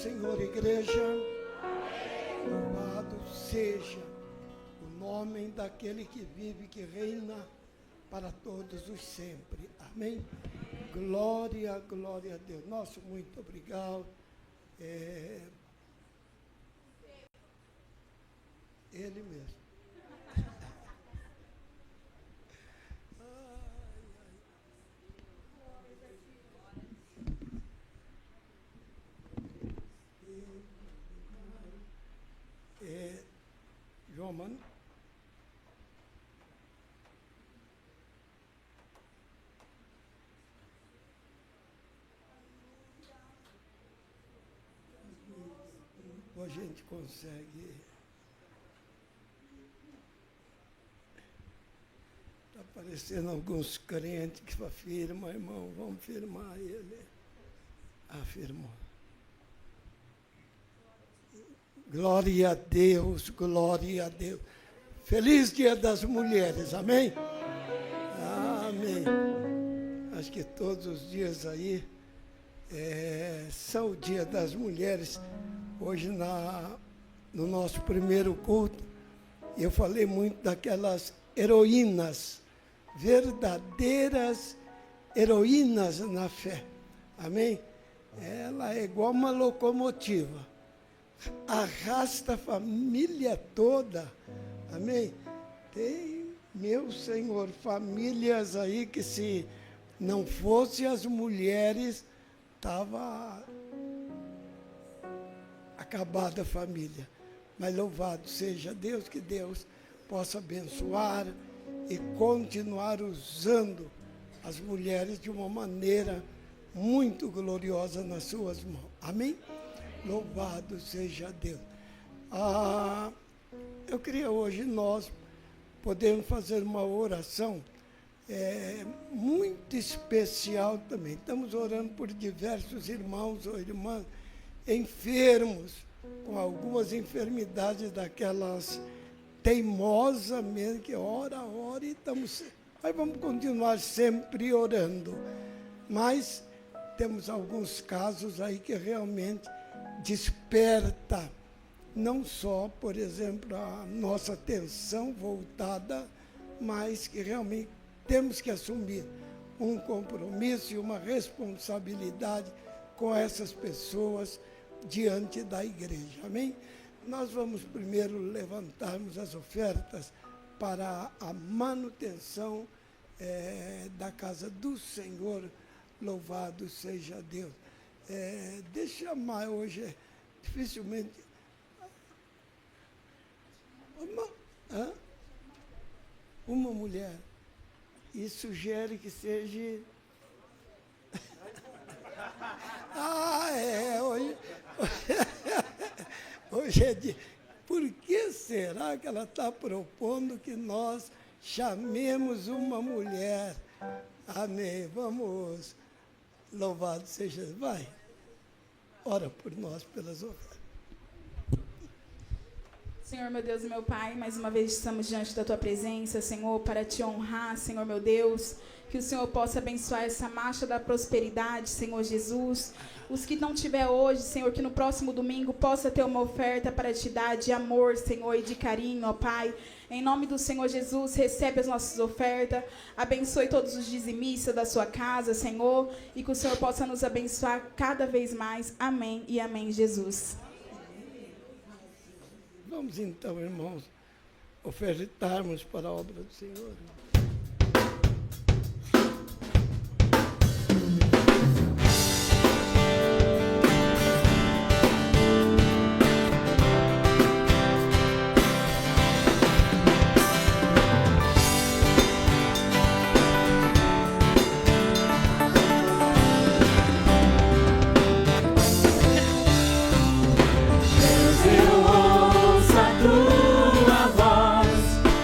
Senhor, igreja. Louvado seja o nome daquele que vive, que reina para todos os sempre. Amém? Glória, glória a Deus. Nosso muito obrigado. Ele mesmo. João Mano. A gente consegue. Está aparecendo alguns crentes que afirmam, irmão, vamos firmar ele. Afirmou. Glória a Deus, glória a Deus. Feliz Dia das Mulheres, amém? Amém. Acho que todos os dias aí são o Dia das Mulheres. Hoje, no nosso primeiro culto, eu falei muito daquelas heroínas, verdadeiras heroínas na fé. Amém? Ela é igual uma locomotiva. Arrasta a família toda. Amém? Tem, meu Senhor, famílias aí que se não fosse as mulheres, estava acabada a família. Mas louvado seja Deus, que Deus possa abençoar e continuar usando as mulheres de uma maneira muito gloriosa nas suas mãos. Amém? Louvado seja Deus. Eu queria hoje nós podermos fazer uma oração muito especial também. Estamos orando por diversos irmãos ou irmãs enfermos, com algumas enfermidades daquelas teimosas mesmo, que ora, e estamos... Mas vamos continuar sempre orando. Mas temos alguns casos aí que realmente desperta, não só, por exemplo, a nossa atenção voltada, mas que realmente temos que assumir um compromisso e uma responsabilidade com essas pessoas diante da igreja. Amém? Nós vamos primeiro levantarmos as ofertas para a manutenção da casa do Senhor. Louvado seja Deus. Deixa eu chamar hoje, dificilmente... Uma mulher. E sugere que seja... Hoje é dia. Por que será que ela está propondo que nós chamemos uma mulher? Amém. Vamos, louvado seja. Vai, ora por nós, pelas ofertas. Senhor, meu Deus e meu Pai, mais uma vez estamos diante da Tua presença, Senhor, para Te honrar, Senhor, meu Deus. Que o Senhor possa abençoar essa marcha da prosperidade, Senhor Jesus. Os que não tiver hoje, Senhor, que no próximo domingo possa ter uma oferta para Te dar de amor, Senhor, e de carinho, ó Pai. Em nome do Senhor Jesus, recebe as nossas ofertas. Abençoe todos os dizimistas da sua casa, Senhor. E que o Senhor possa nos abençoar cada vez mais. Amém e amém, Jesus. Vamos então, irmãos, ofertarmos para a obra do Senhor.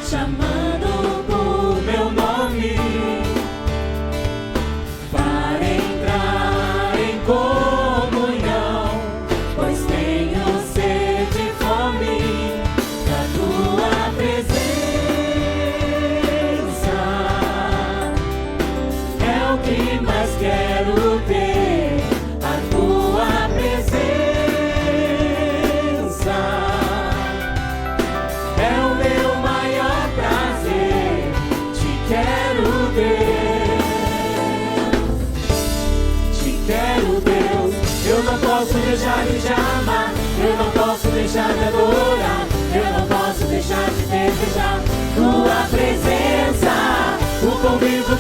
Chamando por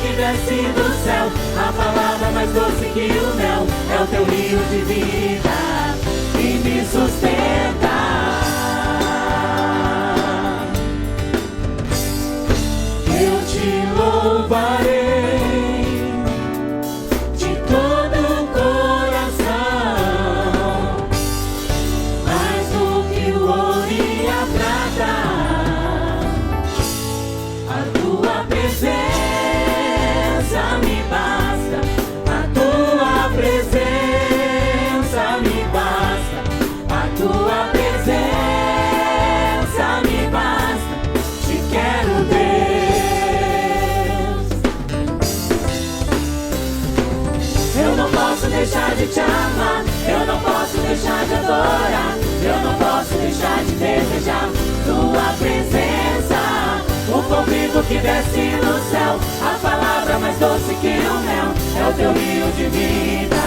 que desce do céu, a palavra mais doce que o mel, é o teu rio de vida que me sustenta. Eu te louvarei de todo o coração, mais do que o ouro e a prata. A tua presença me basta, a tua presença me basta, a tua presença me basta. Te quero, Deus. Eu não posso deixar de te amar, eu não posso deixar de adorar, eu não posso deixar de desejar tua presença. O pão vivo que desce do céu, a palavra mais doce que o mel, é o teu rio de vida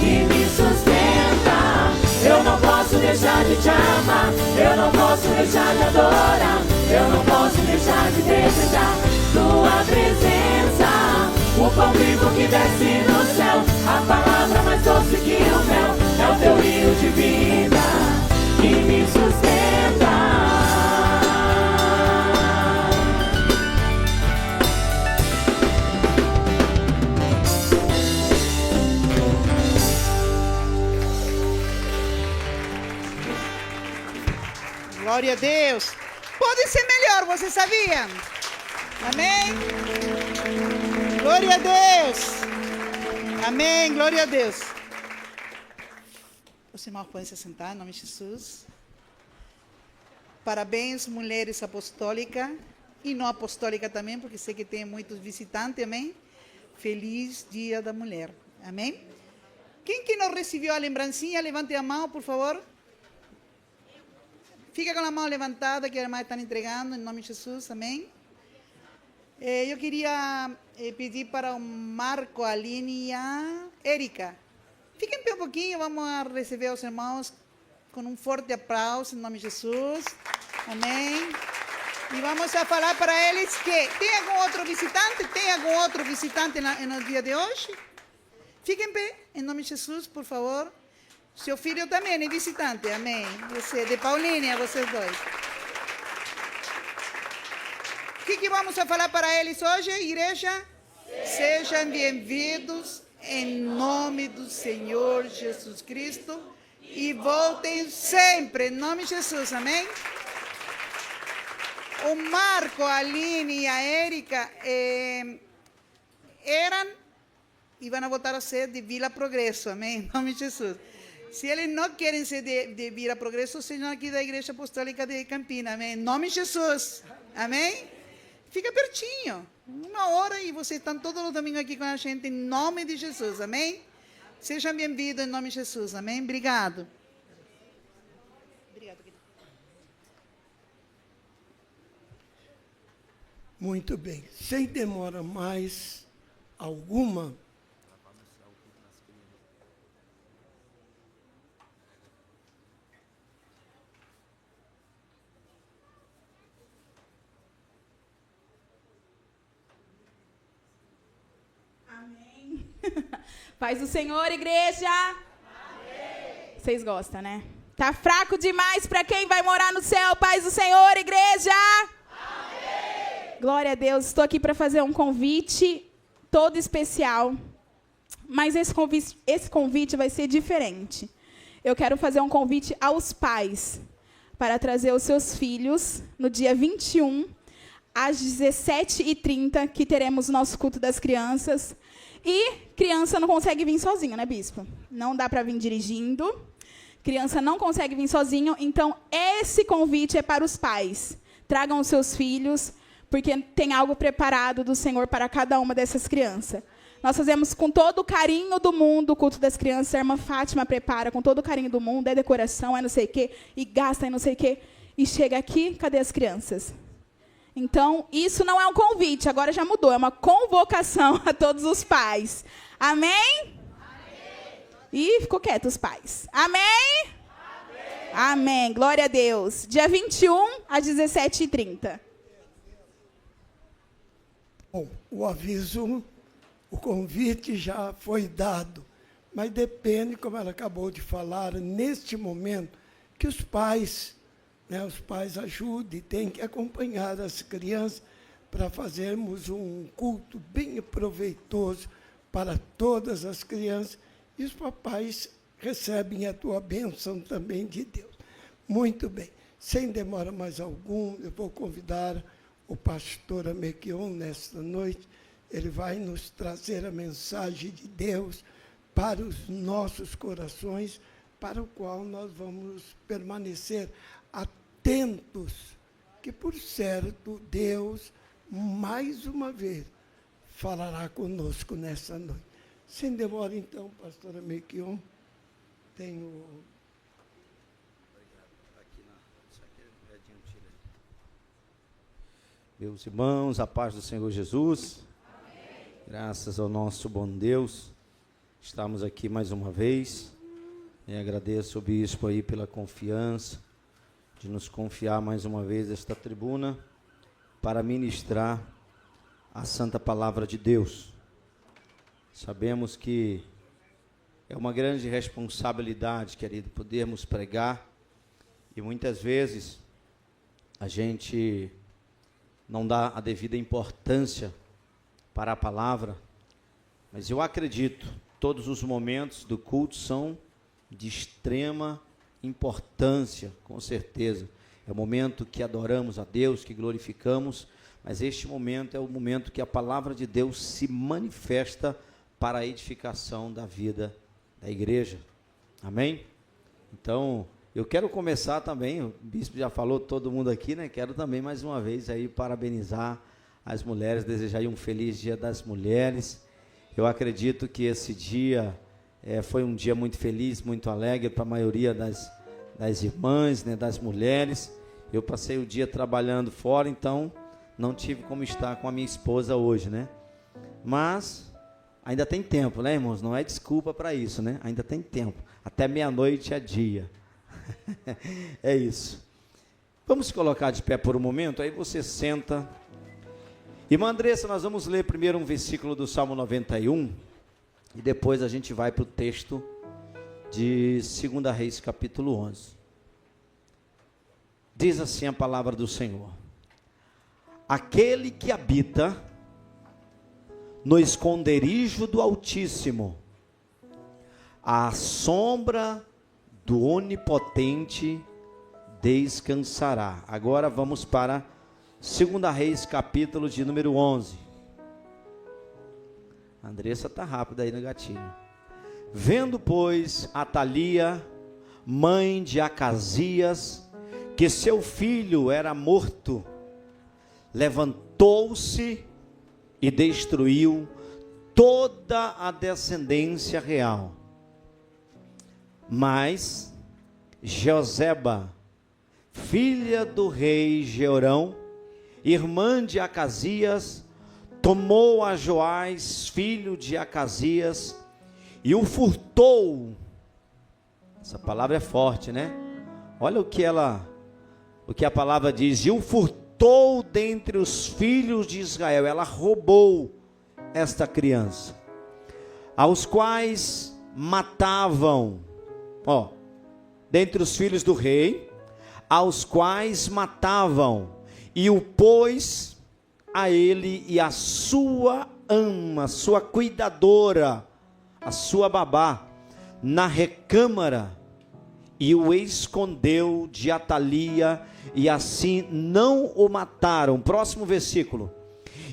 que me sustenta. Eu não posso deixar de te amar, eu não posso deixar de adorar, eu não posso deixar de desejar tua presença. O pão vivo que desce do céu, a palavra mais doce que o mel, é o teu rio de vida que me sustenta. Glória a Deus. Pode ser melhor, você sabia? Amém? Glória a Deus. Amém, glória a Deus. Os irmãos podem se sentar, em nome de Jesus. Parabéns, mulheres apostólicas e não apostólicas também, porque sei que tem muitos visitantes, amém? Feliz Dia da Mulher, amém? Quem que não recebeu a lembrancinha, levante a mão, por favor. Fica com a mão levantada, que a irmã está entregando, em nome de Jesus, amém? Eu queria pedir para o Marco, a Aline e a Érica. Fiquem em pé um pouquinho, vamos receber os irmãos com um forte aplauso, em nome de Jesus, amém? E vamos a falar para eles que tem algum outro visitante? Tem algum outro visitante no dia de hoje? Fiquem em pé, em nome de Jesus, por favor. Seu filho também é visitante, amém? Você, de Paulinha, vocês dois. O que vamos a falar para eles hoje, igreja? Sejam bem-vindos em nome do Senhor Jesus Cristo e voltem sempre, em nome de Jesus, amém? O Marco, a Aline e a Érica eram e vão voltar a ser de Vila Progresso, amém? Em nome de Jesus. Se eles não querem ser de Vila Progresso, sejam aqui da Igreja Apostólica de Campinas, amém? Em nome de Jesus, amém? Fica pertinho, 1 hora e vocês estão todos os domingos aqui com a gente, em nome de Jesus, amém? Sejam bem-vindos em nome de Jesus, amém? Obrigado. Muito bem, sem demora mais alguma, Amém. Paz do Senhor, igreja. Amém. Vocês gostam, né? Tá fraco demais para quem vai morar no céu. Paz do Senhor, igreja. Amém. Glória a Deus. Estou aqui para fazer um convite todo especial. Mas esse convite vai ser diferente. Eu quero fazer um convite aos pais para trazer os seus filhos no dia 21, às 17h30, que teremos o nosso culto das crianças. E criança não consegue vir sozinha, né, bispo? Não dá para vir dirigindo. Criança não consegue vir sozinho. Então, esse convite é para os pais. Tragam os seus filhos, porque tem algo preparado do Senhor para cada uma dessas crianças. Nós fazemos com todo o carinho do mundo o culto das crianças. A irmã Fátima prepara com todo o carinho do mundo. É decoração, é não sei o quê. E gasta, é não sei o quê. E chega aqui, cadê as crianças? Então, isso não é um convite, agora já mudou, é uma convocação a todos os pais. Amém? Amém. E ficou quieto os pais. Amém? Amém? Amém. Glória a Deus. Dia 21, às 17h30. Bom, o aviso, o convite já foi dado, mas depende, como ela acabou de falar, neste momento, que os pais ajudem, têm que acompanhar as crianças para fazermos um culto bem proveitoso para todas as crianças, e os papais recebem a tua bênção também de Deus. Muito bem, sem demora mais alguma, eu vou convidar o pastor Amequion nesta noite. Ele vai nos trazer a mensagem de Deus para os nossos corações, para o qual nós vamos permanecer atentos, que por certo Deus, mais uma vez, falará conosco nessa noite. Sem demora, então, pastor Amequion, tenho... Meus irmãos, a paz do Senhor Jesus. Amém. Graças ao nosso bom Deus, estamos aqui mais uma vez. E agradeço ao bispo aí pela confiança, de nos confiar mais uma vez esta tribuna, para ministrar a santa palavra de Deus. Sabemos que é uma grande responsabilidade, querido, podermos pregar, e muitas vezes a gente não dá a devida importância para a palavra, mas eu acredito, todos os momentos do culto são de extrema importância, com certeza. É o momento que adoramos a Deus, que glorificamos, mas este momento é o momento que a palavra de Deus se manifesta para a edificação da vida da igreja. Amém? Então, eu quero começar também, o bispo já falou, todo mundo aqui, né? Quero também mais uma vez aí parabenizar as mulheres, desejar aí um feliz Dia das Mulheres. Eu acredito que esse dia foi um dia muito feliz, muito alegre para a maioria das irmãs, né? Das mulheres. Eu passei o dia trabalhando fora, então não tive como estar com a minha esposa hoje, né? Mas ainda tem tempo, né, irmãos? Não é desculpa para isso, né? Ainda tem tempo. Até meia-noite é dia. É isso. Vamos colocar de pé por um momento, aí você senta. Irmã Andressa, nós vamos ler primeiro um versículo do Salmo 91 e depois a gente vai para o texto de 2 Reis, capítulo 11. Diz assim a palavra do Senhor: aquele que habita no esconderijo do Altíssimo, à sombra do Onipotente descansará. Agora vamos para 2 Reis, capítulo de número 11. A Andressa está rápida aí no gatilho. Vendo, pois, Atalia, mãe de Acasias, que seu filho era morto, levantou-se e destruiu toda a descendência real. Mas Joseba, filha do rei Jeorão, irmã de Acasias, tomou a Joás, filho de Acasias, e o furtou. Essa palavra é forte, né? Olha o que a palavra diz: e o furtou dentre os filhos de Israel. Ela roubou esta criança, aos quais matavam, dentre os filhos do rei, aos quais matavam, e o pôs a ele e a sua ama, sua cuidadora, a sua babá, na recâmara, e o escondeu de Atalia, e assim não o mataram. Próximo versículo.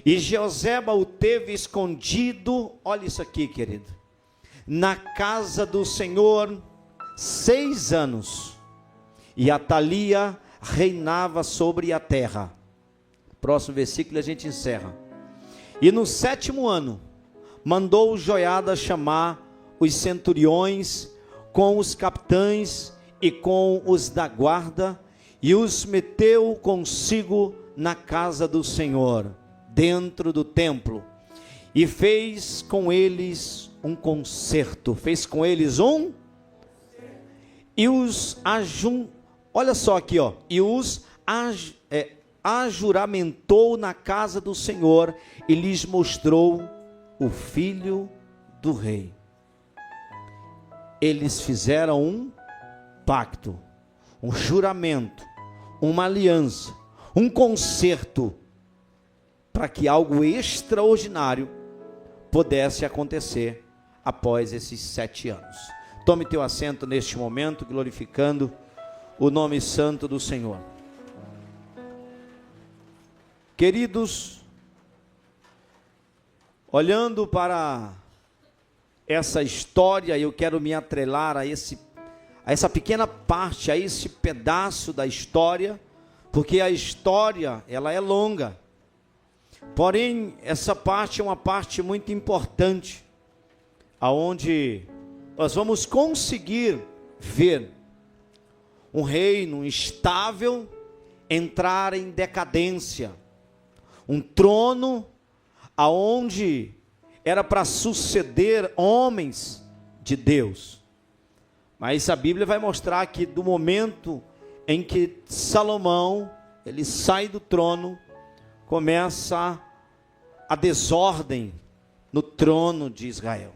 E Joseba o teve escondido, olha isso aqui, querido, na casa do Senhor 6 anos, e Atalia reinava sobre a terra. Próximo versículo e a gente encerra. E no 7º ano, mandou Joiada chamar os centuriões, com os capitães e com os da guarda, e os meteu consigo na casa do Senhor, dentro do templo, e fez com eles um concerto. E os olha só aqui, e os ajuramentou na casa do Senhor e lhes mostrou o filho do rei. Eles fizeram um pacto, um juramento, uma aliança, um concerto, para que algo extraordinário pudesse acontecer após esses 7 anos. Tome teu assento neste momento, glorificando o nome santo do Senhor. Queridos, olhando para essa história, eu quero me atrelar a essa pequena parte, a esse pedaço da história, porque a história, ela é longa. Porém, essa parte é uma parte muito importante, aonde nós vamos conseguir ver um reino estável entrar em decadência, um trono aonde era para suceder homens de Deus. Mas a Bíblia vai mostrar que do momento em que Salomão, ele sai do trono, começa a desordem no trono de Israel.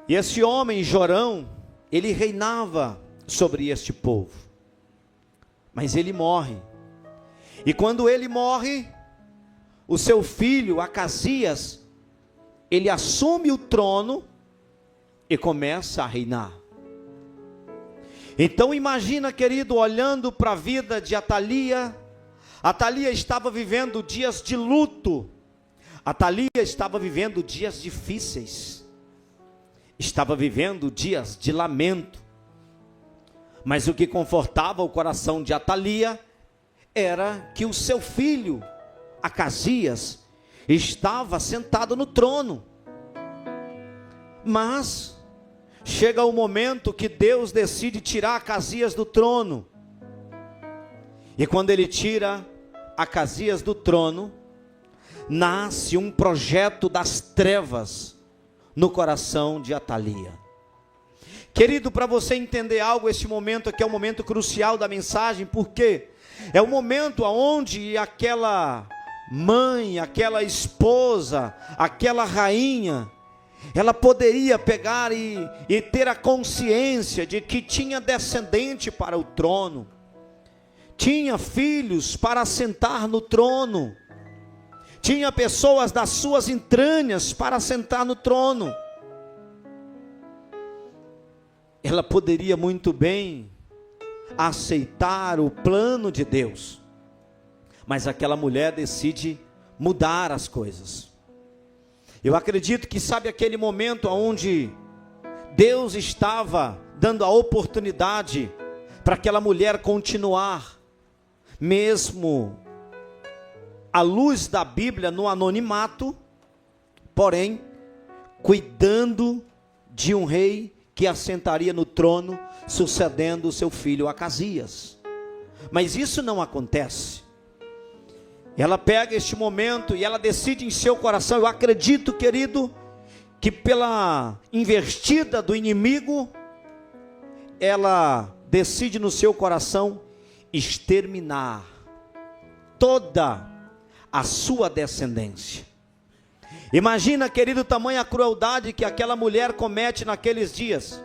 E esse homem, Jorão, ele reinava sobre este povo. Mas ele morre. E quando ele morre, o seu filho, Acasias, ele assume o trono e começa a reinar. Então imagina, querido, olhando para a vida de Atalia. Atalia estava vivendo dias de luto. Atalia estava vivendo dias difíceis. Estava vivendo dias de lamento. Mas o que confortava o coração de Atalia era que o seu filho, Acasias, estava sentado no trono. Mas chega o momento que Deus decide tirar Acasias do trono. E quando ele tira Acasias do trono, nasce um projeto das trevas no coração de Atalia. Querido, para você entender algo, este momento aqui é um momento crucial da mensagem, porque é o momento onde aquela mãe, aquela esposa, aquela rainha, ela poderia pegar e ter a consciência de que tinha descendente para o trono, tinha filhos para sentar no trono, tinha pessoas das suas entranhas para sentar no trono. Ela poderia muito bem aceitar o plano de Deus, mas aquela mulher decide mudar as coisas. Eu acredito que, sabe, aquele momento onde Deus estava dando a oportunidade para aquela mulher continuar, mesmo à luz da Bíblia, no anonimato, porém cuidando de um rei que assentaria no trono, sucedendo o seu filho Acasias. Mas isso não acontece. Ela pega este momento e ela decide em seu coração. Eu acredito, querido, que pela investida do inimigo, ela decide no seu coração exterminar toda a sua descendência. Imagina, querido, tamanha crueldade que aquela mulher comete naqueles dias.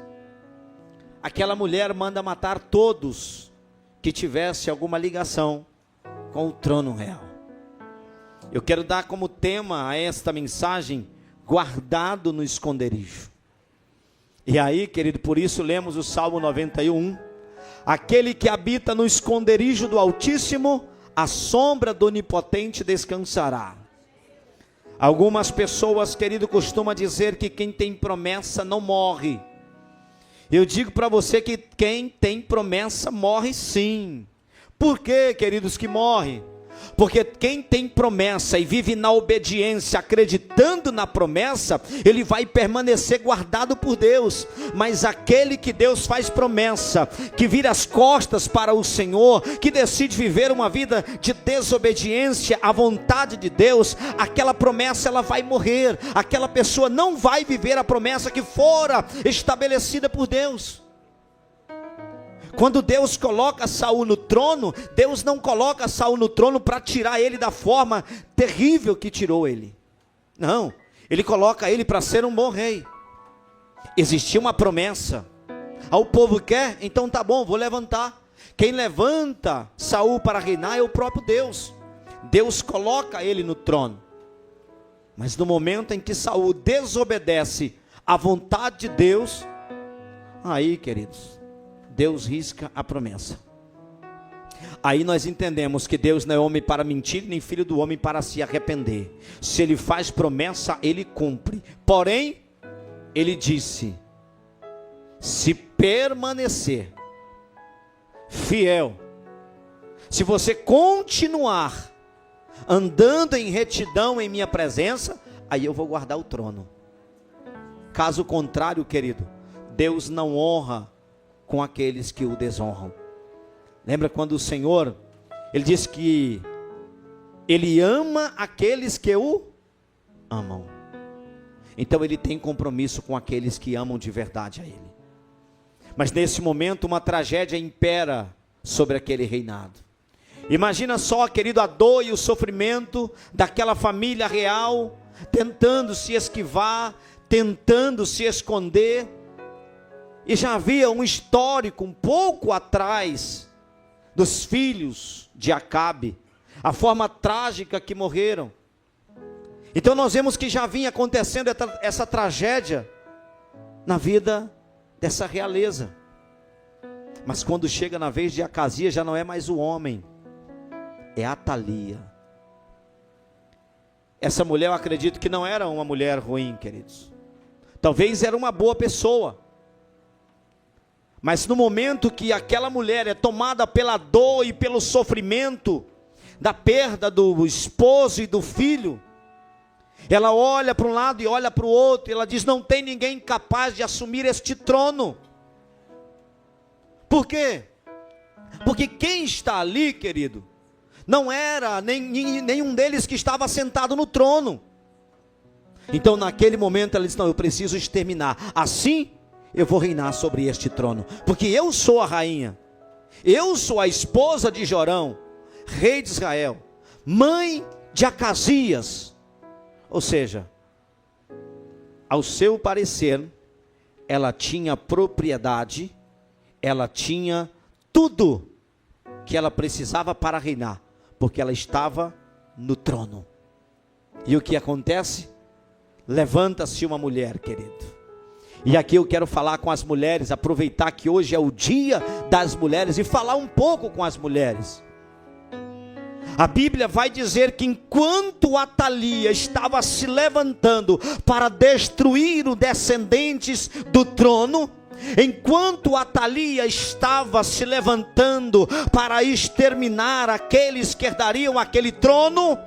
Aquela mulher manda matar todos que tivesse alguma ligação com o trono real. Eu quero dar como tema a esta mensagem: guardado no esconderijo. E aí, querido, por isso lemos o Salmo 91. Aquele que habita no esconderijo do Altíssimo, à sombra do Onipotente descansará. Algumas pessoas, querido, costumam dizer que quem tem promessa não morre. Eu digo para você que quem tem promessa morre sim. Por que, queridos, que morre? Porque quem tem promessa e vive na obediência, acreditando na promessa, ele vai permanecer guardado por Deus. Mas aquele que Deus faz promessa, que vira as costas para o Senhor, que decide viver uma vida de desobediência à vontade de Deus, aquela promessa ela vai morrer. Aquela pessoa não vai viver a promessa que fora estabelecida por Deus. Quando Deus coloca Saul no trono, Deus não coloca Saul no trono para tirar ele da forma terrível que tirou ele. Não, ele coloca ele para ser um bom rei. Existia uma promessa. O povo quer? Então tá bom, vou levantar. Quem levanta Saul para reinar é o próprio Deus. Deus coloca ele no trono. Mas no momento em que Saul desobedece à vontade de Deus, aí, queridos, Deus risca a promessa. Aí nós entendemos que Deus não é homem para mentir, nem filho do homem para se arrepender. Se ele faz promessa, ele cumpre. Porém, ele disse: se permanecer fiel, se você continuar andando em retidão em minha presença, aí eu vou guardar o trono. Caso contrário, querido, Deus não honra com aqueles que o desonram. Lembra quando o Senhor, Ele disse que Ele ama aqueles que o amam. Então Ele tem compromisso com aqueles que amam de verdade a Ele. Mas nesse momento uma tragédia impera sobre aquele reinado. Imagina só, querido, a dor e o sofrimento daquela família real, tentando se esquivar, tentando se esconder. E já havia um histórico um pouco atrás dos filhos de Acabe, a forma trágica que morreram. Então nós vemos que já vinha acontecendo essa tragédia na vida dessa realeza. Mas quando chega na vez de Acasias, já não é mais o homem, é Atalia. Essa mulher, eu acredito que não era uma mulher ruim, queridos. Talvez era uma boa pessoa. Mas no momento que aquela mulher é tomada pela dor e pelo sofrimento da perda do esposo e do filho, ela olha para um lado e olha para o outro, e ela diz: não tem ninguém capaz de assumir este trono. Por quê? Porque quem está ali, querido, não era nenhum deles que estava sentado no trono. Então naquele momento ela disse: não, eu preciso exterminar, assim eu vou reinar sobre este trono, porque eu sou a rainha, eu sou a esposa de Jorão, rei de Israel, mãe de Acasias. Ou seja, ao seu parecer, ela tinha propriedade, ela tinha tudo que ela precisava para reinar, porque ela estava no trono. E o que acontece? Levanta-se uma mulher, querido. E aqui eu quero falar com as mulheres, aproveitar que hoje é o dia das mulheres e falar um pouco com as mulheres. A Bíblia vai dizer que enquanto Atalia estava se levantando para destruir os descendentes do trono, enquanto Atalia estava se levantando para exterminar aqueles que herdariam aquele trono,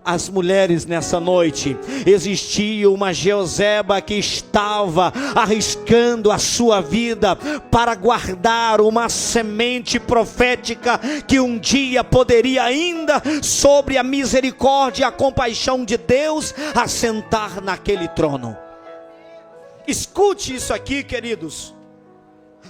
as mulheres nessa noite, existia uma Jezeba que estava arriscando a sua vida para guardar uma semente profética que um dia poderia ainda, sobre a misericórdia e a compaixão de Deus, assentar naquele trono. Escute isso aqui, queridos,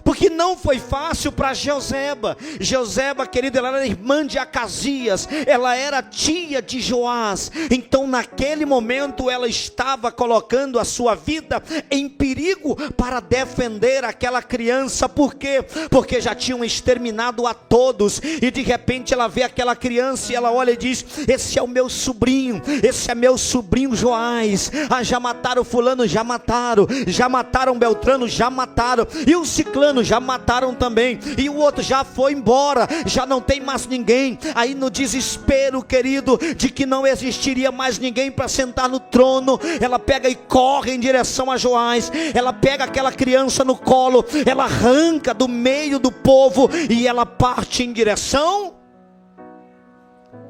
porque não foi fácil para Jezeba. Jezeba, querida, ela era irmã de Acasias, ela era tia de Joás. Então naquele momento ela estava colocando a sua vida em perigo para defender aquela criança. Por quê? Porque já tinham exterminado a todos, e de repente ela vê aquela criança e ela olha e diz: esse é o meu sobrinho, esse é meu sobrinho Joás. Já mataram fulano, já mataram Beltrano, já mataram, e o ciclano já mataram também, e o outro já foi embora, já não tem mais ninguém. Aí no desespero, querido, de que não existiria mais ninguém para sentar no trono, ela pega e corre em direção a Joás. Ela pega aquela criança no colo, ela arranca do meio do povo e ela parte em direção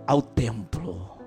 ao templo.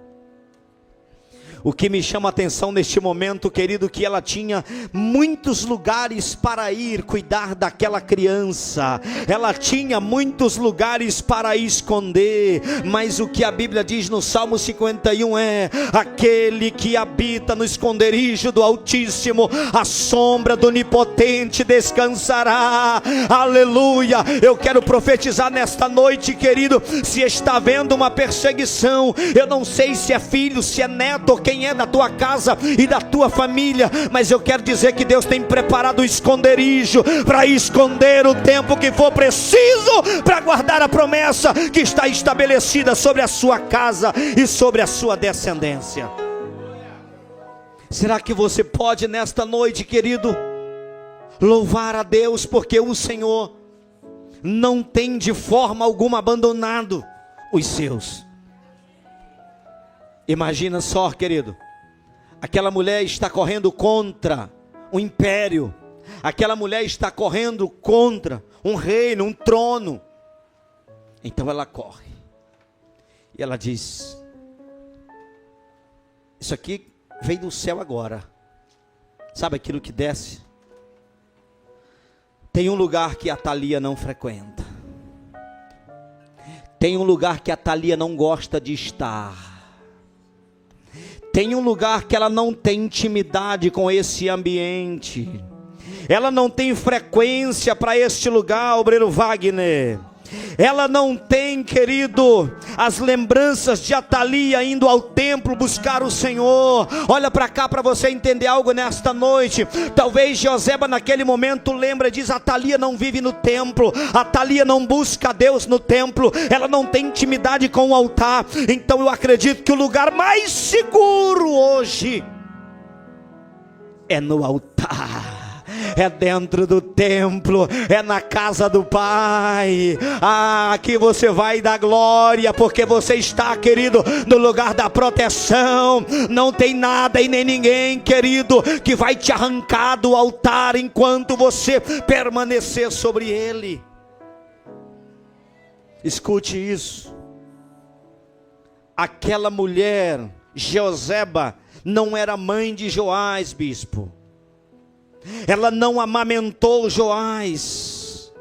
O que me chama a atenção neste momento, querido, que ela tinha muitos lugares para ir cuidar daquela criança. Ela tinha muitos lugares para esconder. Mas o que a Bíblia diz no Salmo 51 é: aquele que habita no esconderijo do Altíssimo, a sombra do Onipotente descansará. Aleluia. Eu quero profetizar nesta noite, querido, se está havendo uma perseguição, eu não sei se é filho, se é neto, ou quem é da tua casa e da tua família, mas eu quero dizer que Deus tem preparado um esconderijo para esconder o tempo que for preciso para guardar a promessa que está estabelecida sobre a sua casa e sobre a sua descendência. Será que você pode nesta noite, querido, louvar a Deus, porque o Senhor não tem de forma alguma abandonado os seus? Imagina só, querido, aquela mulher está correndo contra um império, aquela mulher está correndo contra um reino, um trono. Então ela corre e ela diz: isso aqui veio do céu agora. Sabe aquilo que desce? Tem um lugar que a Thalia não frequenta, tem um lugar que a Thalia não gosta de estar, tem um lugar que ela não tem intimidade com esse ambiente, ela não tem frequência para este lugar, obreiro Wagner. Ela não tem, querido, as lembranças de Atalia indo ao templo buscar o Senhor. Olha para cá para você entender algo nesta noite. Talvez Joseba naquele momento lembra e diz: Atalia não vive no templo, Atalia não busca Deus no templo, ela não tem intimidade com o altar. Então eu acredito que o lugar mais seguro hoje é no altar, é dentro do templo, é na casa do Pai. Aqui você vai dar glória, porque você está, querido, no lugar da proteção. Não tem nada e nem ninguém, querido, que vai te arrancar do altar enquanto você permanecer sobre ele. Escute isso. Aquela mulher, Joseba, não era mãe de Joás, bispo. Ela não amamentou Joás,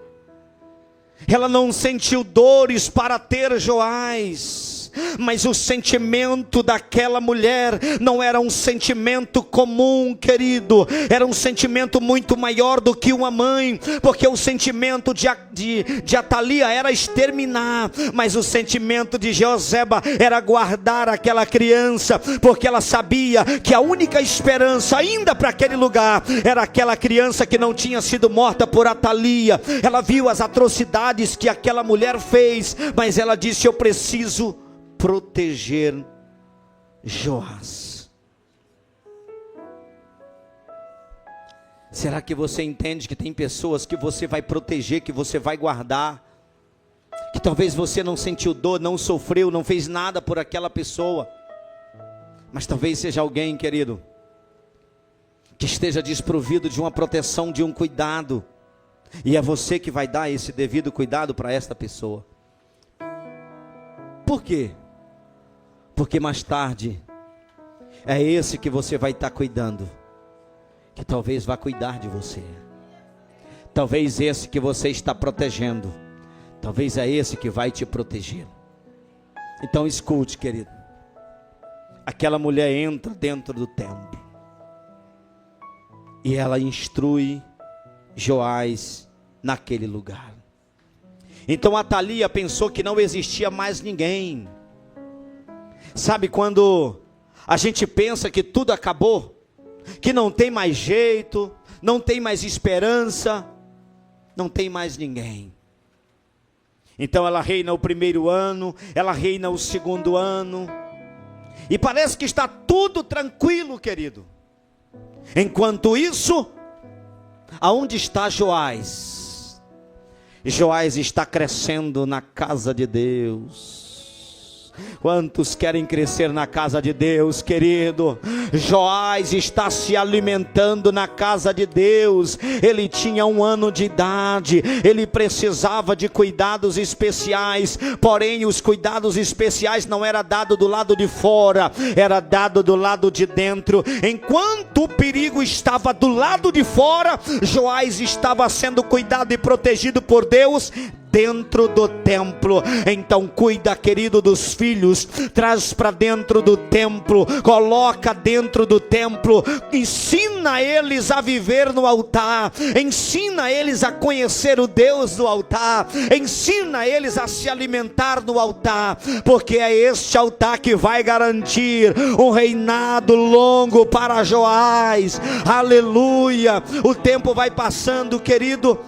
ela não sentiu dores para ter Joás, mas o sentimento daquela mulher não era um sentimento comum, querido, era um sentimento muito maior do que uma mãe, porque o sentimento de Atalia era exterminar, mas o sentimento de Joseba era guardar aquela criança, porque ela sabia que a única esperança ainda para aquele lugar era aquela criança que não tinha sido morta por Atalia. Ela viu as atrocidades que aquela mulher fez, mas ela disse: eu preciso proteger Joás. Será que você entende que tem pessoas que você vai proteger, que você vai guardar, que talvez você não sentiu dor, não sofreu, não fez nada por aquela pessoa, mas talvez seja alguém, querido, que esteja desprovido de uma proteção, de um cuidado, e é você que vai dar esse devido cuidado para esta pessoa. Por quê? Porque mais tarde é esse que você vai estar cuidando, que talvez vá cuidar de você. Talvez esse que você está protegendo, talvez é esse que vai te proteger. Então escute, querido. Aquela mulher entra dentro do templo e ela instrui Joás naquele lugar. Então Atalia pensou que não existia mais ninguém. Sabe quando a gente pensa que tudo acabou, que não tem mais jeito, não tem mais esperança, não tem mais ninguém. Então ela reina o primeiro ano, ela reina o segundo ano, e parece que está tudo tranquilo, querido. Enquanto isso, aonde está Joás? Joás está crescendo na casa de Deus. Quantos querem crescer na casa de Deus, querido? Joás está se alimentando na casa de Deus. Ele tinha 1 ano de idade, ele precisava de cuidados especiais, porém os cuidados especiais não era dado do lado de fora, era dado do lado de dentro. Enquanto o perigo estava do lado de fora, Joás estava sendo cuidado e protegido por Deus dentro do templo. Então cuida, querido, dos filhos, traz para dentro do templo, coloca dentro do templo, ensina eles a viver no altar, ensina eles a conhecer o Deus do altar, ensina eles a se alimentar no altar, porque é este altar que vai garantir um reinado longo para Joás. Aleluia. O tempo vai passando, querido,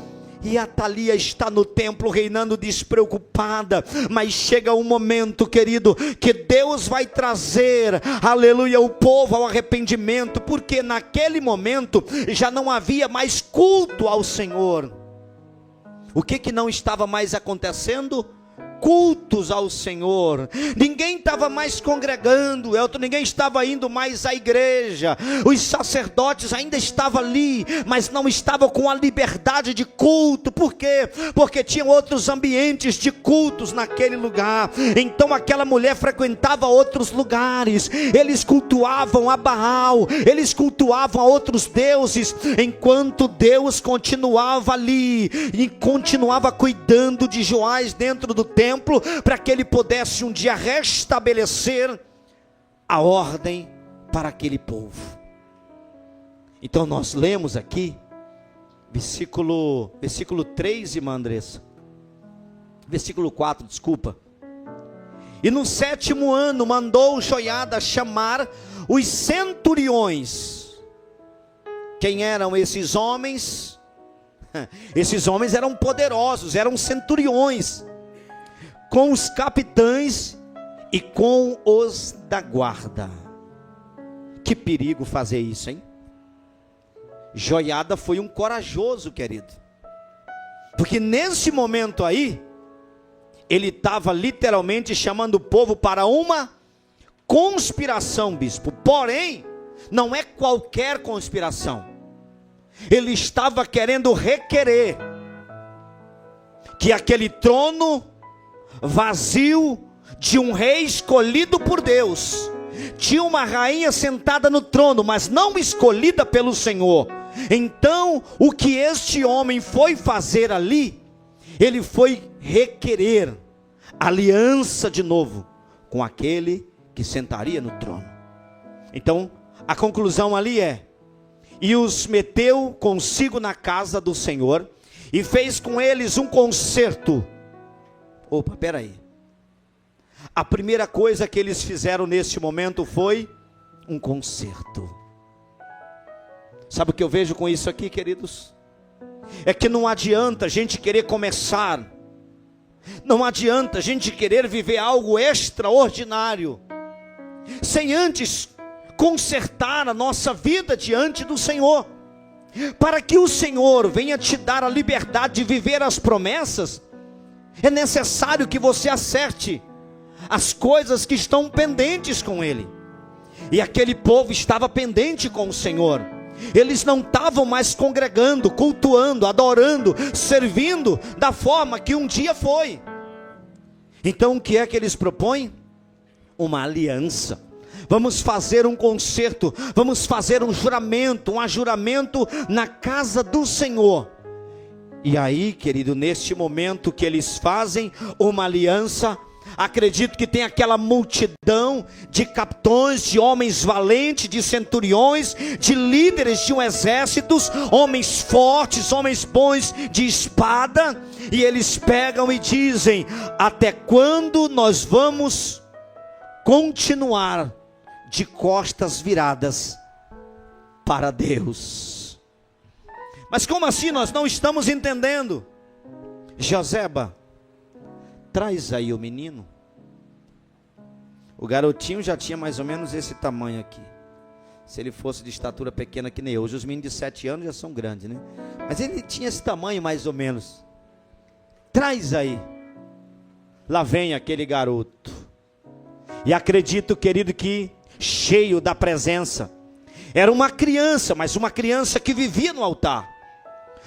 e a Thalia está no templo reinando despreocupada, mas chega um momento, querido, que Deus vai trazer, aleluia, o povo ao arrependimento, porque naquele momento já não havia mais culto ao Senhor. O que não estava mais acontecendo? Cultos ao Senhor. Ninguém estava mais congregando, ninguém estava indo mais à igreja. Os sacerdotes ainda estavam ali, mas não estavam com a liberdade de culto. Por quê? Porque tinham outros ambientes de cultos naquele lugar. Então aquela mulher frequentava outros lugares. Eles cultuavam a Baal, eles cultuavam a outros deuses, enquanto Deus continuava ali e continuava cuidando de Joás dentro do templo, para que ele pudesse um dia restabelecer a ordem para aquele povo. Então nós lemos aqui versículo 3, irmã Andressa, versículo 4, desculpa. E no 7º ano mandou Joiada chamar os centuriões. Quem eram esses homens? Esses homens eram poderosos, eram centuriões, com os capitães e com os da guarda. Que perigo fazer isso, hein? Joiada foi um corajoso, querido, porque nesse momento aí, ele estava literalmente chamando o povo para uma conspiração, bispo. Porém, não é qualquer conspiração. Ele estava querendo requerer que aquele trono vazio de um rei escolhido por Deus, tinha uma rainha sentada no trono, mas não escolhida pelo Senhor. Então o que este homem foi fazer ali, ele foi requerer aliança de novo com aquele que sentaria no trono. Então a conclusão ali é: e os meteu consigo na casa do Senhor, e fez com eles um concerto. Opa, peraí. A primeira coisa que eles fizeram nesse momento foi um concerto. Sabe o que eu vejo com isso aqui, queridos? É que não adianta a gente querer começar, não adianta a gente querer viver algo extraordinário, sem antes consertar a nossa vida diante do Senhor. Para que o Senhor venha te dar a liberdade de viver as promessas, é necessário que você acerte as coisas que estão pendentes com Ele. E aquele povo estava pendente com o Senhor. Eles não estavam mais congregando, cultuando, adorando, servindo da forma que um dia foi. Então o que é que eles propõem? Uma aliança. Vamos fazer um concerto, vamos fazer um juramento na casa do Senhor. E aí, querido, neste momento que eles fazem uma aliança, acredito que tem aquela multidão de capitães, de homens valentes, de centuriões, de líderes de um exército, homens fortes, homens bons de espada, e eles pegam e dizem: até quando nós vamos continuar de costas viradas para Deus? Mas como assim? Nós não estamos entendendo. Joseba, traz aí o menino. O garotinho já tinha mais ou menos esse tamanho aqui. Se ele fosse de estatura pequena que nem eu. Hoje os meninos de 7 anos já são grandes, né? Mas ele tinha esse tamanho mais ou menos. Traz aí. Lá vem aquele garoto. E acredito, querido, que cheio da presença. Era uma criança, mas uma criança que vivia no altar.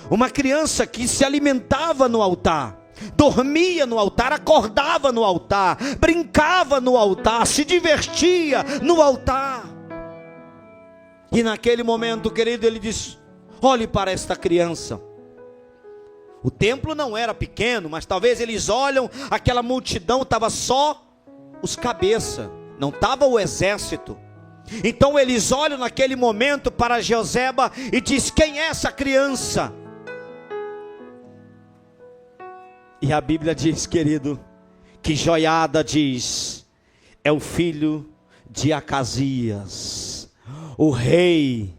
Uma criança que se alimentava no altar. Dormia no altar, acordava no altar, brincava no altar, se divertia no altar. E naquele momento, querido, ele disse: olhe para esta criança. O templo não era pequeno, mas talvez eles olham, aquela multidão estava só os cabeças, não estava o exército. Então eles olham naquele momento para Joseba e diz: quem é essa criança? E a Bíblia diz, querido, que Joiada diz: é o filho de Acasias, o rei,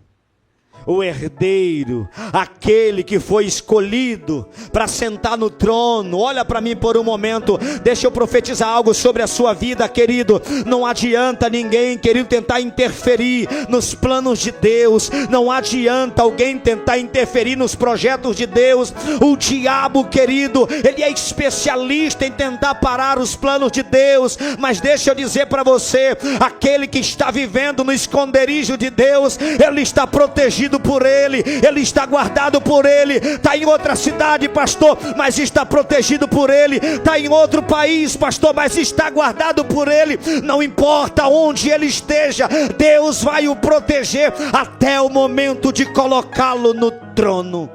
o herdeiro, aquele que foi escolhido para sentar no trono. Olha para mim por um momento, deixa eu profetizar algo sobre a sua vida, querido. Não adianta ninguém, querido, tentar interferir nos planos de Deus. Não adianta alguém tentar interferir nos projetos de Deus. O diabo, querido, ele é especialista em tentar parar os planos de Deus. Mas deixa eu dizer para você, aquele que está vivendo no esconderijo de Deus, ele está protegido por Ele, Ele está guardado por Ele. Está em outra cidade, pastor, mas está protegido por Ele. Está em outro país, pastor, mas está guardado por Ele. Não importa onde Ele esteja, Deus vai o proteger até o momento de colocá-lo no trono.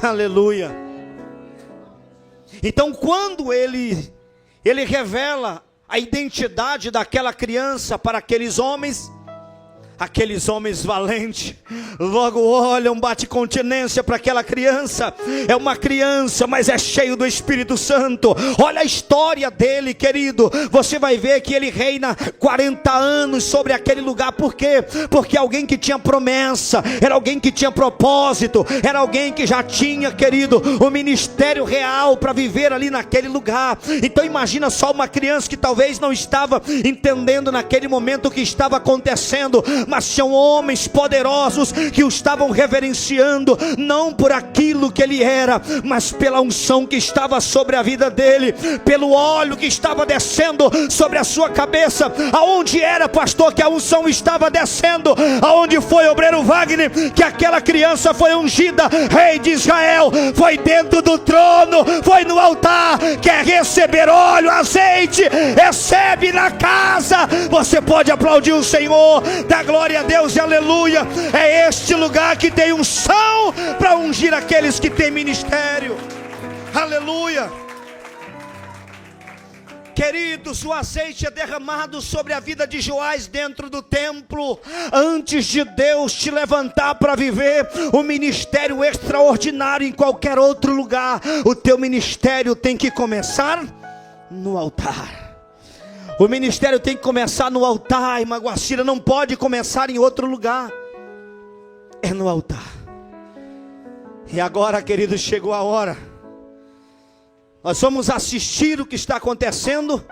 Aleluia. Então quando ele revela a identidade daquela criança para aqueles homens valentes logo olham, bate continência para aquela criança. É uma criança, mas é cheio do Espírito Santo. Olha a história dele, querido. Você vai ver que ele reina 40 anos sobre aquele lugar. Por quê? Porque alguém que tinha promessa, era alguém que tinha propósito, era alguém que já tinha, querido, o ministério real para viver ali naquele lugar. Então imagina só uma criança que talvez não estava entendendo naquele momento o que estava acontecendo, mas tinham homens poderosos que o estavam reverenciando, não por aquilo que ele era, mas pela unção que estava sobre a vida dele, pelo óleo que estava descendo sobre a sua cabeça. Aonde era, pastor, que a unção estava descendo? Aonde foi, obreiro Wagner, que aquela criança foi ungida? Rei de Israel, foi dentro do trono, foi no altar. Quer receber óleo, azeite? Recebe na casa. Você pode aplaudir o Senhor, da glória a Deus e aleluia. É este lugar que tem unção para ungir aqueles que têm ministério. Aleluia. Queridos, o azeite é derramado sobre a vida de Joás dentro do templo. Antes de Deus te levantar para viver um ministério extraordinário em qualquer outro lugar, o teu ministério tem que começar no altar. O ministério tem que começar no altar, irmã Guacira, não pode começar em outro lugar. É no altar. E agora, querido, chegou a hora. Nós vamos assistir o que está acontecendo,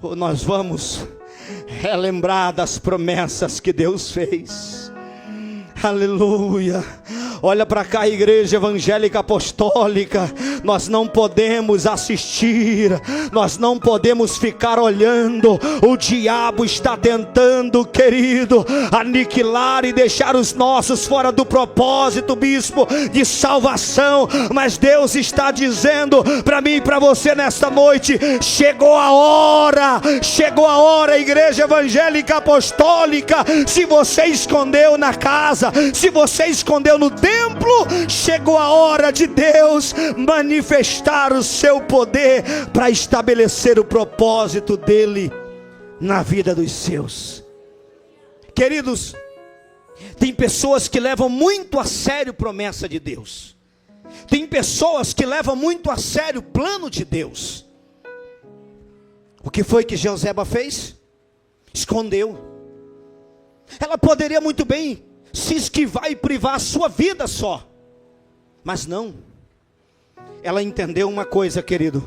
ou nós vamos relembrar das promessas que Deus fez. Aleluia. Olha para cá, igreja evangélica apostólica. Nós não podemos assistir, nós não podemos ficar olhando. O diabo está tentando, querido, aniquilar e deixar os nossos fora do propósito, bispo, de salvação. Mas Deus está dizendo para mim e para você nesta noite: chegou a hora, igreja evangélica apostólica. Se você escondeu na casa, se você escondeu no templo, chegou a hora de Deus manifestar o seu poder para estabelecer o propósito dele na vida dos seus. Queridos, tem pessoas que levam muito a sério a promessa de Deus. Tem pessoas que levam muito a sério o plano de Deus. O que foi que Joseba fez? Escondeu. Ela poderia muito bem se esquivar e privar a sua vida só, mas não. Ela entendeu uma coisa, querido.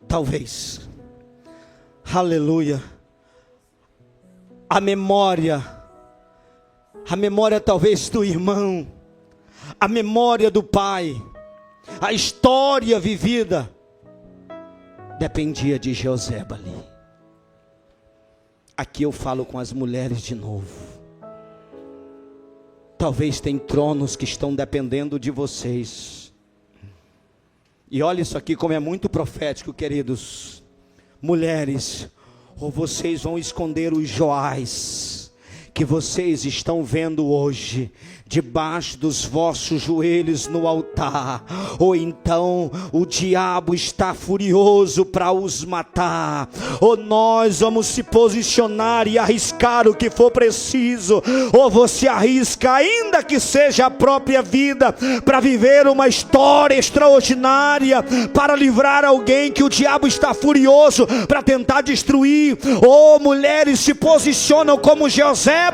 Talvez, aleluia, a memória talvez do irmão, a memória do pai, a história vivida, dependia de Jezabel ali. Aqui eu falo com as mulheres de novo. Talvez tem tronos que estão dependendo de vocês. E olha isso aqui como é muito profético, queridos. Mulheres, ou vocês vão esconder os Joás que vocês estão vendo hoje debaixo dos vossos joelhos no altar, ou então o diabo está furioso para os matar, ou nós vamos se posicionar e arriscar o que for preciso, ou você arrisca ainda que seja a própria vida, para viver uma história extraordinária, para livrar alguém que o diabo está furioso para tentar destruir. Ou mulheres se posicionam como Jezabel,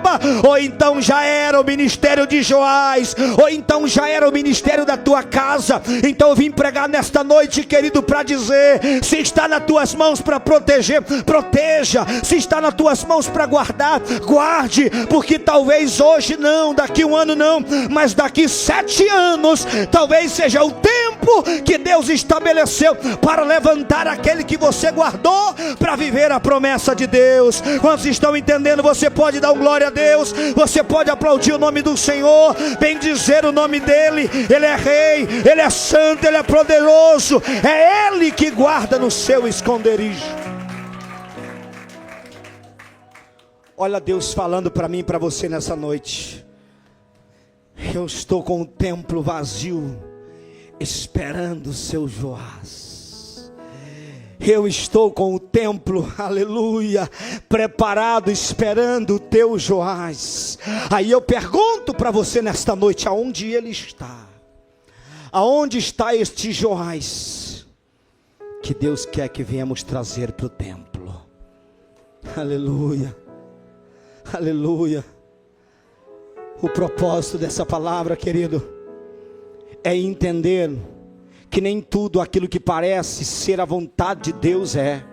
ou então já era o ministério de Joás, ou então já era o ministério da tua casa. Então eu vim pregar nesta noite, querido, para dizer: se está nas tuas mãos para proteger, proteja. Se está nas tuas mãos para guardar, guarde. Porque talvez hoje não, daqui um ano não, mas daqui 7 anos talvez seja o tempo que Deus estabeleceu para levantar aquele que você guardou para viver a promessa de Deus. Quantos estão entendendo? Você pode dar um glória a Deus, você pode aplaudir o nome do Senhor, bendizer o nome dele. Ele é rei, ele é santo, ele é poderoso, é ele que guarda no seu esconderijo. Olha Deus falando para mim e para você nessa noite: eu estou com o templo vazio, esperando o seu Joás. Eu estou com o templo, aleluia, preparado, esperando o teu Joás. Aí eu pergunto para você nesta noite: aonde ele está? Aonde está este Joás que Deus quer que venhamos trazer para o templo? Aleluia, aleluia. O propósito dessa palavra, querido, é entender que nem tudo aquilo que parece ser a vontade de Deus é.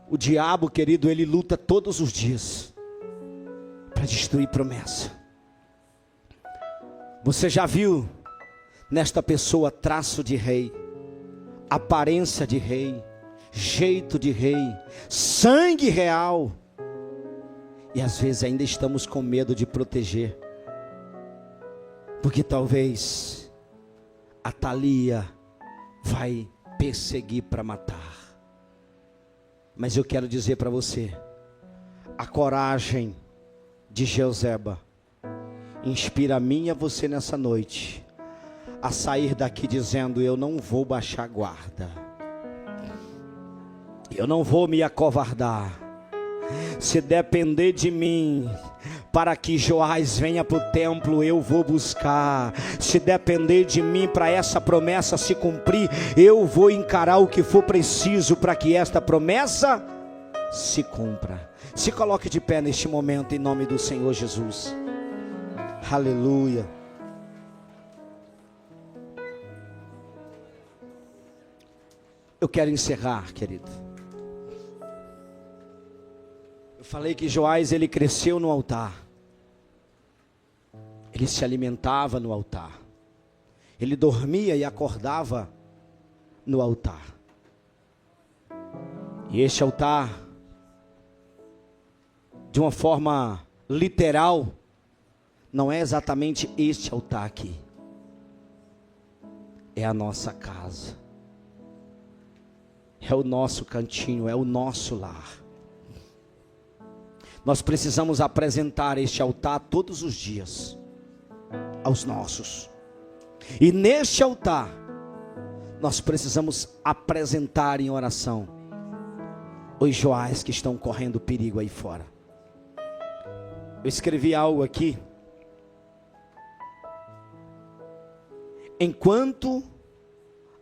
O diabo, querido, ele luta todos os dias para destruir promessa. Você já viu nesta pessoa traço de rei, aparência de rei, jeito de rei, sangue real, e às vezes ainda estamos com medo de proteger, porque talvez a Thalia vai perseguir para matar. Mas eu quero dizer para você: a coragem de Jezabel inspira a mim e a você nessa noite a sair daqui dizendo: eu não vou baixar guarda, eu não vou me acovardar. Se depender de mim para que Joás venha para o templo, eu vou buscar. Se depender de mim para essa promessa se cumprir, eu vou encarar o que for preciso para que esta promessa se cumpra. Se coloque de pé neste momento em nome do Senhor Jesus. Aleluia. Eu quero encerrar, querido. Eu falei que Joás, ele cresceu no altar. Ele se alimentava no altar. Ele dormia e acordava no altar. E este altar, de uma forma literal, não é exatamente este altar aqui. É a nossa casa. É o nosso cantinho, é o nosso lar. Nós precisamos apresentar este altar todos os dias aos nossos. E neste altar nós precisamos apresentar em oração os Joás que estão correndo perigo aí fora. Eu escrevi algo aqui. Enquanto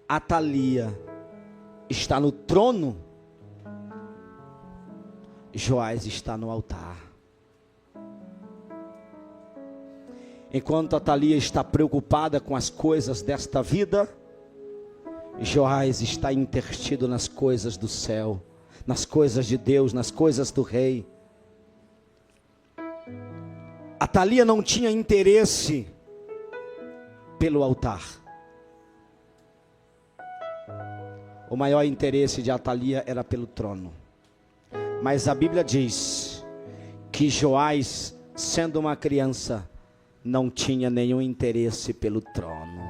a Thalia está no trono, Joás está no altar. Enquanto a Thalia está preocupada com as coisas desta vida, Joás está intertido nas coisas do céu, nas coisas de Deus, nas coisas do rei. A Thalia não tinha interesse pelo altar. o maior interesse de Atalia era pelo trono. Mas a Bíblia diz que Joás, sendo uma criança, não tinha nenhum interesse pelo trono.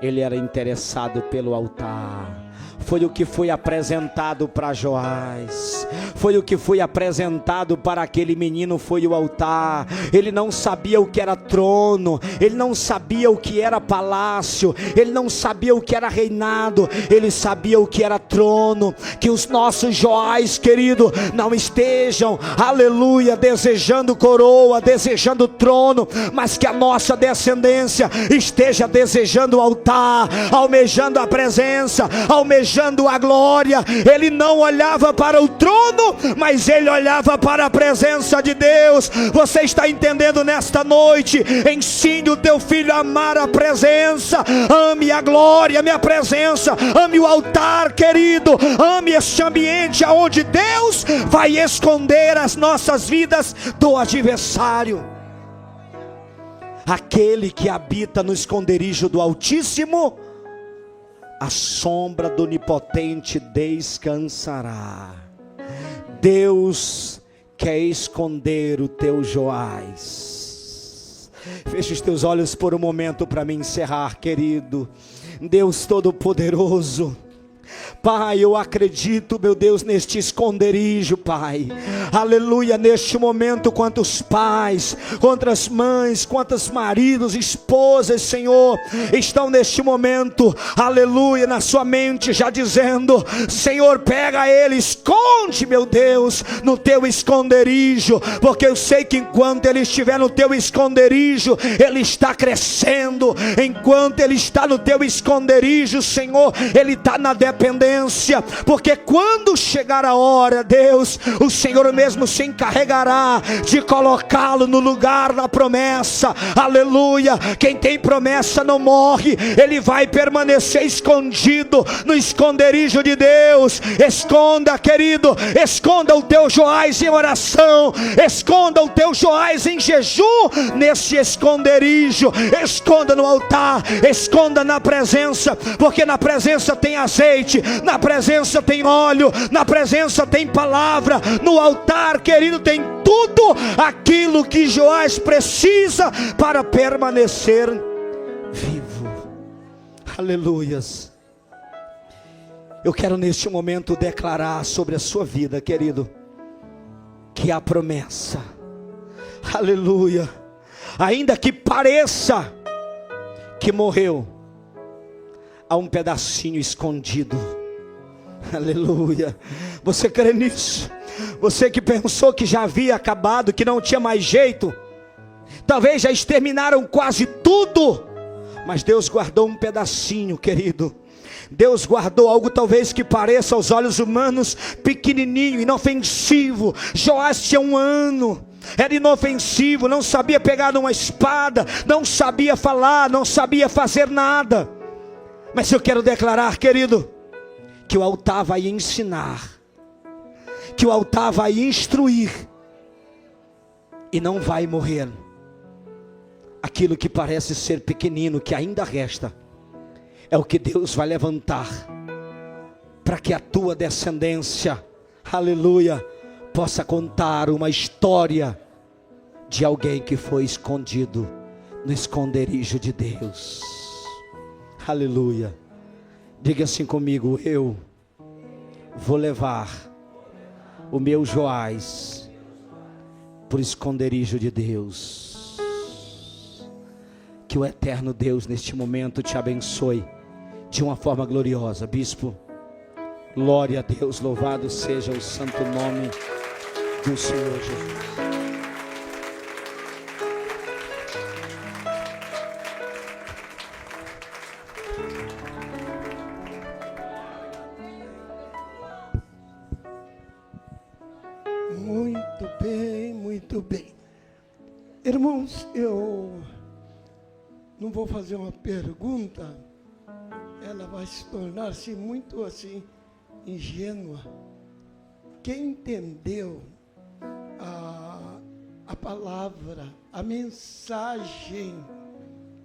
Ele era interessado pelo altar. Foi o que foi apresentado para Joás, foi o que foi apresentado para aquele menino, foi o altar. Ele não sabia o que era trono, ele não sabia o que era palácio, ele não sabia o que era reinado, ele sabia o que era trono. Que os nossos Joás, querido, não estejam, aleluia, desejando coroa, desejando trono, mas que a nossa descendência esteja desejando o altar, almejando a presença, almejando a glória. Ele não olhava para o trono, mas ele olhava para a presença de Deus. Você está entendendo nesta noite? Ensine o teu filho a amar a presença. Ame a glória, ame a presença, ame o altar, querido. Ame este ambiente aonde Deus vai esconder as nossas vidas do adversário. Aquele que habita no esconderijo do Altíssimo, a sombra do Onipotente descansará. Deus quer esconder o teu Joás. Feche os teus olhos por um momento para me encerrar, querido. Deus Todo-Poderoso, Pai, eu acredito, meu Deus, neste esconderijo, Pai, aleluia, neste momento, quantos pais, quantas mães, quantos maridos, esposas, Senhor, estão neste momento, aleluia, na sua mente, já dizendo: Senhor, pega ele, esconde, meu Deus, no teu esconderijo, porque eu sei que enquanto ele estiver no teu esconderijo, ele está crescendo. Enquanto ele está no teu esconderijo, Senhor, ele está na dependência, porque quando chegar a hora, Deus, o Senhor mesmo se encarregará de colocá-lo no lugar da promessa, aleluia. Quem tem promessa não morre, ele vai permanecer escondido no esconderijo de Deus. Esconda, querido, esconda o teu Joás em oração, esconda o teu Joás em jejum, nesse esconderijo, esconda no altar, esconda na presença, porque na presença tem azeite, na presença tem óleo, na presença tem palavra, no altar, querido, tem tudo aquilo que Joás precisa para permanecer vivo. Aleluias. Eu quero neste momento declarar sobre a sua vida, querido, que há promessa, aleluia, ainda que pareça que morreu, há um pedacinho escondido, aleluia. Você crê nisso? Você que pensou que já havia acabado, que não tinha mais jeito, talvez já exterminaram quase tudo, mas Deus guardou um pedacinho, querido. Deus guardou algo talvez que pareça aos olhos humanos pequenininho, inofensivo. Joás tinha 1 ano, era inofensivo, não sabia pegar uma espada, não sabia falar, não sabia fazer nada. Mas eu quero declarar, querido, que o altar vai ensinar, que o altar vai instruir, e não vai morrer. Aquilo que parece ser pequenino, que ainda resta, é o que Deus vai levantar, para que a tua descendência, aleluia, possa contar uma história de alguém que foi escondido no esconderijo de Deus. Aleluia. Diga assim comigo: eu vou levar o meu Joás por esconderijo de Deus. Que o eterno Deus neste momento te abençoe de uma forma gloriosa. Bispo, glória a Deus, louvado seja o santo nome do Senhor Jesus. Muito bem. Irmãos, eu não vou fazer uma pergunta, ela vai se tornar-se muito assim, ingênua. Quem entendeu a palavra, a mensagem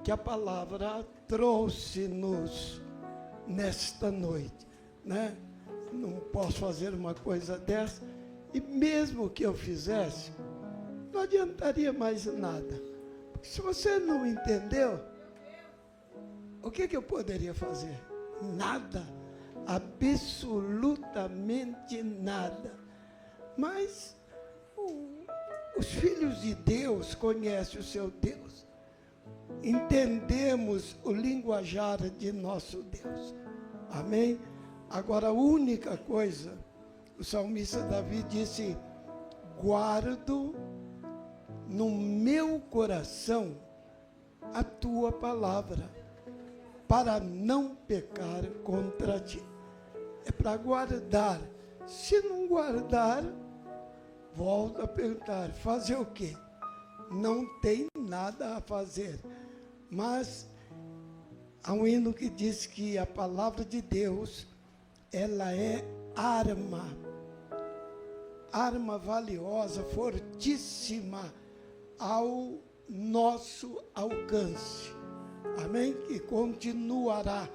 que a palavra trouxe-nos nesta noite, né? Não posso fazer uma coisa dessa, e mesmo que eu fizesse, não adiantaria mais nada. Porque se você não entendeu, o que eu poderia fazer? Nada, absolutamente nada. Mas os filhos de Deus conhecem o seu Deus. Entendemos o linguajar de nosso Deus. Amém? Agora, a única coisa, o salmista Davi disse: guardo no meu coração a tua palavra, para não pecar contra ti. É para guardar. Se não guardar, volto a perguntar, fazer o quê? Não tem nada a fazer. Mas há um hino que diz que a palavra de Deus, ela é arma valiosa, fortíssima ao nosso alcance. Amém? Que continuará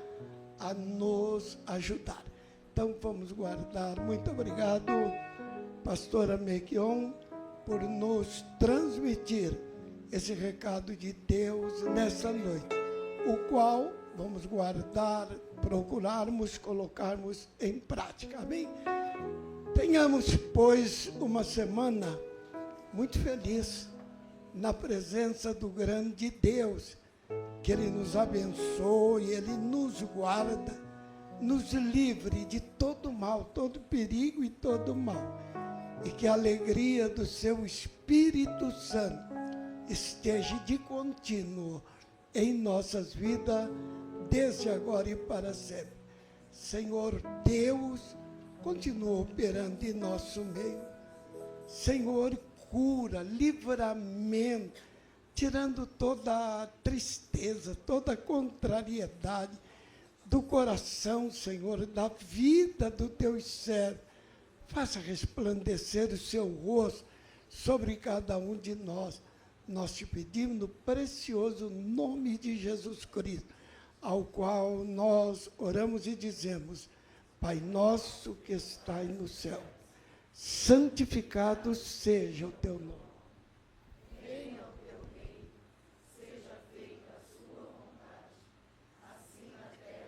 a nos ajudar. Então vamos guardar. Muito obrigado, pastora Mequion, por nos transmitir esse recado de Deus nessa noite, o qual vamos guardar, procurarmos, colocarmos em prática. Amém? Tenhamos, pois, uma semana muito feliz na presença do grande Deus, que Ele nos abençoe, Ele nos guarda, nos livre de todo mal, todo perigo e todo mal. E que a alegria do seu Espírito Santo esteja de contínuo em nossas vidas, desde agora e para sempre. Senhor Deus, continua operando em nosso meio. Senhor, cura, livramento, tirando toda a tristeza, toda a contrariedade do coração, Senhor, da vida do teu servo. Faça resplandecer o seu rosto sobre cada um de nós. Nós te pedimos no precioso nome de Jesus Cristo, ao qual nós oramos e dizemos: Pai nosso que estais no céu, santificado seja o teu nome.